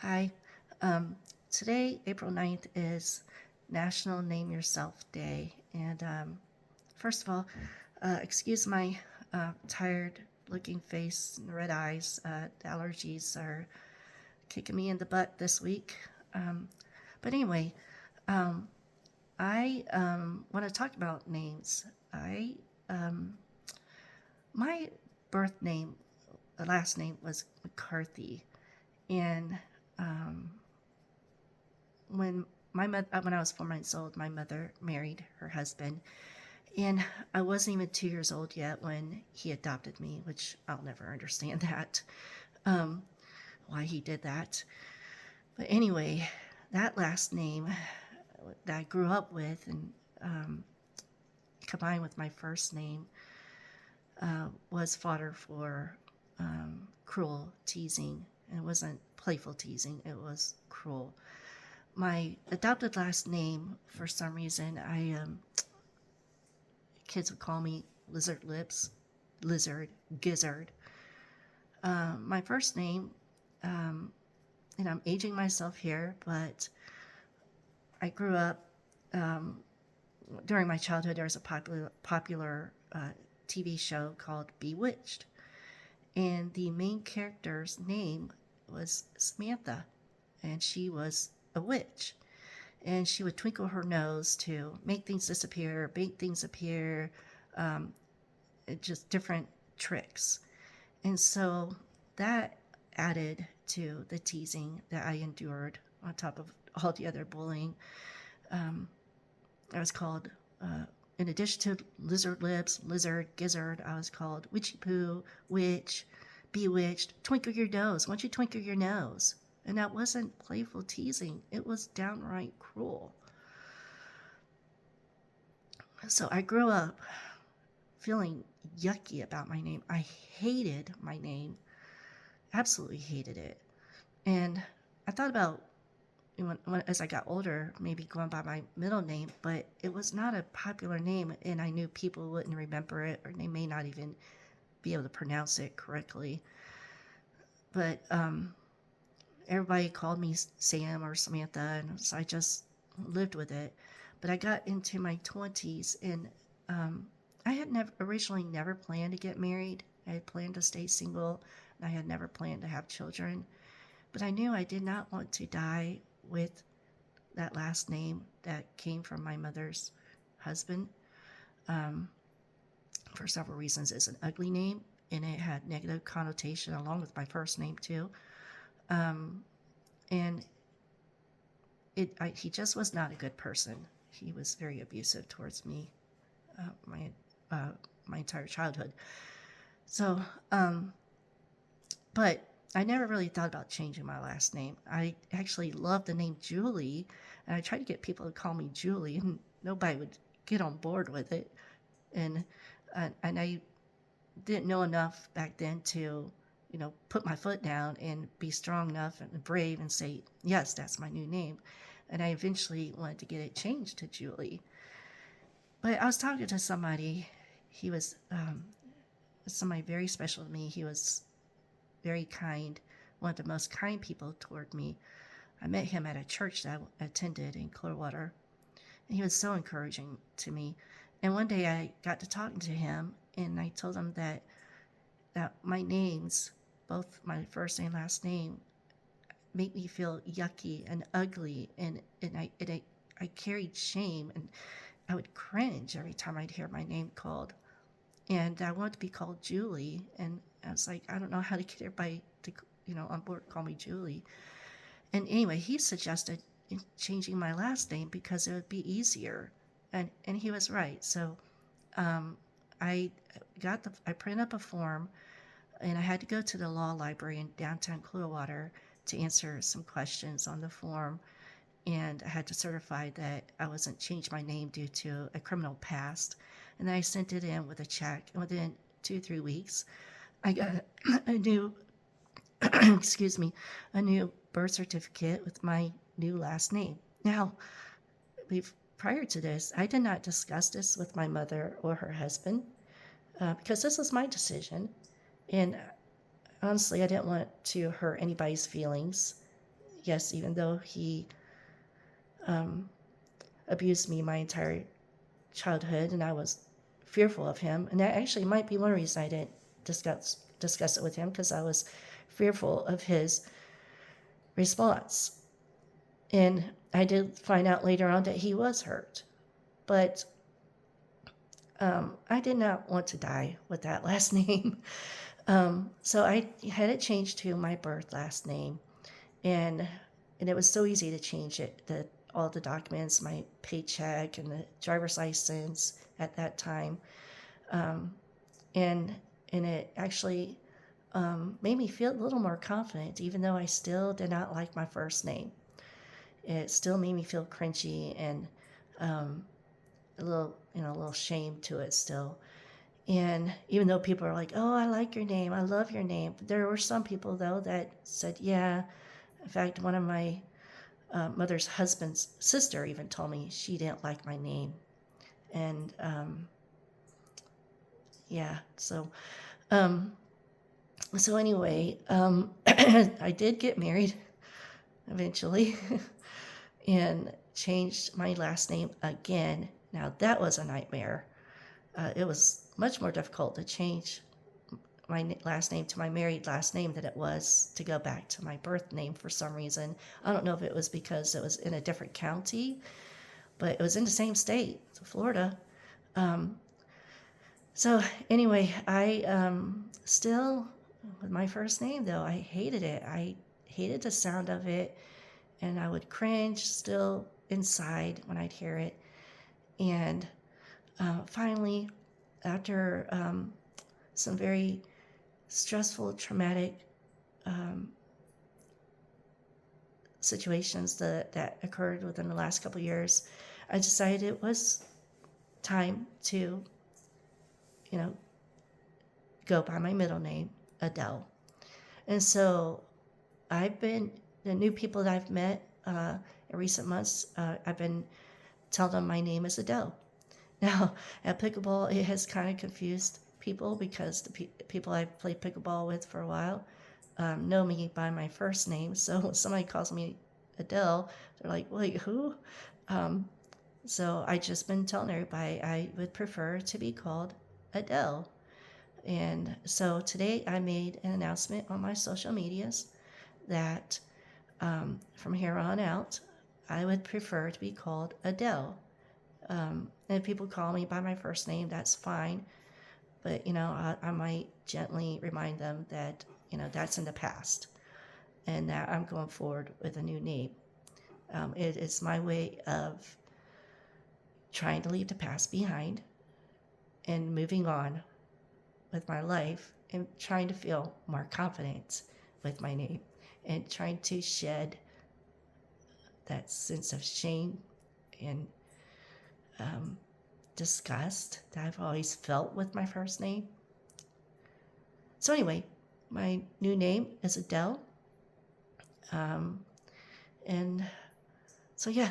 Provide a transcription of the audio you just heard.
Hi. Um, Today, April 9th, is National Name Yourself Day. And first of all, excuse my tired looking face and red eyes. The allergies are kicking me in the butt this week. Um, but anyway, um, I want to talk about names. I My birth name, last name was McCarthy. And um, when when I was 4 months old, my mother married her husband, and I wasn't even 2 years old yet when he adopted me, which I'll never understand that, um, why he did that. But anyway, that last name that I grew up with and um, combined with my first name was fodder for cruel teasing. And it wasn't playful teasing; it was cruel. My adopted last name, for some reason, I kids would call me Lizard Lips, Lizard, Gizzard. My first name, um, and I'm aging myself here, but I grew up during my childhood. There was a popular TV show called Bewitched, and the main character's name was Samantha, and she was a witch. And she would twinkle her nose to make things disappear, make things appear, um, just different tricks. And so that added to the teasing that I endured on top of all the other bullying. Um, I was called, in addition to Lizard Lips, Lizard, Gizzard, I was called Witchy Poo, Witch, Bewitched, Twinkle Your Nose. Why don't you twinkle your nose? And that wasn't playful teasing, it was downright cruel. So I grew up feeling yucky about my name. I hated my name, absolutely hated it. And I thought about as I got older, maybe going by my middle name, but it was not a popular name, and I knew people wouldn't remember it, or they may not even be able to pronounce it correctly. But everybody called me Sam or Samantha, and so I just lived with it. But I got into my 20s, and I had originally never planned to get married. I had planned to stay single, and I had never planned to have children. But I knew I did not want to die with that last name that came from my mother's husband, um, for several reasons. It's an ugly name, and it had negative connotation along with my first name too. Um, and he just was not a good person. He was very abusive towards me, uh, my uh, my entire childhood. So, but I never really thought about changing my last name. I actually love the name Julie, and I tried to get people to call me Julie, and nobody would get on board with it. And and I didn't know enough back then to, put my foot down and be strong enough and brave and say, yes, that's my new name. And I eventually wanted to get it changed to Julie. But I was talking to somebody. He was somebody very special to me. He was very kind, one of the most kind people toward me. I met him at a church that I attended in Clearwater, and he was so encouraging to me. And one day I got to talking to him, and I told him that my names, both my first and last name, make me feel yucky and ugly, and I carried shame, and I would cringe every time I'd hear my name called. And I wanted to be called Julie, and I was like, I don't know how to get everybody to, on board call me Julie. And anyway, he suggested changing my last name because it would be easier, and he was right. So um, I printed up a form, and I had to go to the law library in downtown Clearwater to answer some questions on the form, and I had to certify that I wasn't changed my name due to a criminal past. And then I sent it in with a check, and within 2 or 3 weeks, I got a new, excuse me, a new birth certificate with my new last name. Now, prior to this, I did not discuss this with my mother or her husband because this was my decision, and honestly, I didn't want to hurt anybody's feelings. yes, even though he um, abused me my entire childhood, and I was fearful of him. And that actually might be one reason I didn't discuss it with him, because I was fearful of his response. And I did find out later on that he was hurt, but I did not want to die with that last name. So I had it changed to my birth last name, and it was so easy to change it. That all the documents, my paycheck and the driver's license at that time, and it actually made me feel a little more confident, even though I still did not like my first name. It still made me feel cringy and a little shame to it still. And even though people are like, "Oh, I like your name, I love your name," there were some people though that said, "Yeah." In fact, one of my mother's husband's sister even told me she didn't like my name, and yeah. Um, so anyway, I did get married eventually, and changed my last name again. Now that was a nightmare. It was much more difficult to change my last name to my married last name than it was to go back to my birth name for some reason. I don't know if it was because it was in a different county, but it was in the same state, Florida. Um, so anyway, I still, with my first name though, I hated it. I hated the sound of it, and I would cringe still inside when I'd hear it. And finally, after some very stressful, traumatic situations that occurred within the last couple of years, I decided it was time to, you know, go by my middle name, Adele. And so the new people that I've met in recent months, I've been telling them my name is Adele. Now, at pickleball, it has kind of confused people because the people I've played pickleball with for a while know me by my first name. So when somebody calls me Adele, they're like, wait, who? Um, so I just been telling everybody I would prefer to be called Adele. And so today I made an announcement on my social medias that from here on out, I would prefer to be called Adele. And if people call me by my first name, that's fine. But, I might gently remind them that, that's in the past and that I'm going forward with a new name. It is my way of trying to leave the past behind and moving on with my life and trying to feel more confident with my name and trying to shed that sense of shame and disgust that I've always felt with my first name. So anyway, my new name is Adele. And so yeah,